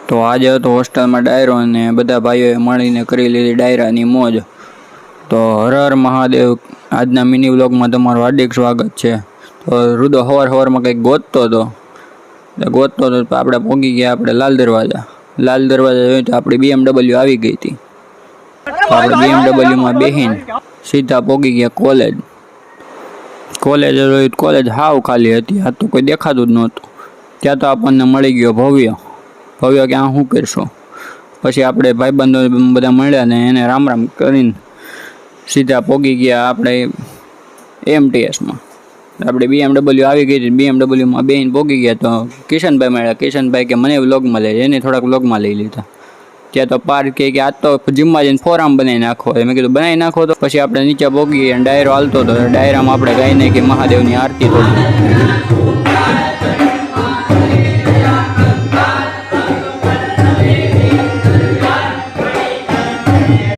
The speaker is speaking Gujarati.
તો આજે હતો હોસ્ટેલમાં ડાયરો અને બધા ભાઈઓએ મળીને કરી લીધી ડાયરાની મોજ. તો હર હર મહાદેવ. આજના મિની વ્લોગમાં તમારું હાર્દિક સ્વાગત છે. તો રુદો સવારમાં કંઈક ગોતતો હતો આપણે પહોંચી ગયા આપણે લાલ દરવાજા જોઈ તો આપણી BMW આવી ગઈ હતી. તો આપણે BMWમાં બેસીને સીધા પહોંચી ગયા કોલેજ હાવ ખાલી હતી. આ તો કોઈ દેખાતું જ નહોતું. ત્યાં તો આપણને મળી ગયો ભવ્ય કે આ શું કરશો. પછી આપણે ભાઈબંધો બધા મળ્યા ને એને રામ કરીને સીધા પહોંચી ગયા આપણે MTSમાં. આપણે BMW આવી ગઈ હતી. BMWમાં બેહીને પહોંચી ગયા તો કિશનભાઈ મળ્યા. કિશનભાઈ કે મને વ્લોગમાં લઈ એને થોડાક વ્લોગમાં લઈ લીધા. ત્યાં તો પાર્ક કે આજ તો જીમમાં જઈને ફોરામ બનાવી નાખો. મેં કીધું બનાવી નાખો. તો પછી આપણે નીચે પહોંચી ગયા. ડાયરો હાલતો હતો. ડાયરામાં આપણે ગાઈ નાખી મહાદેવની આરતી તો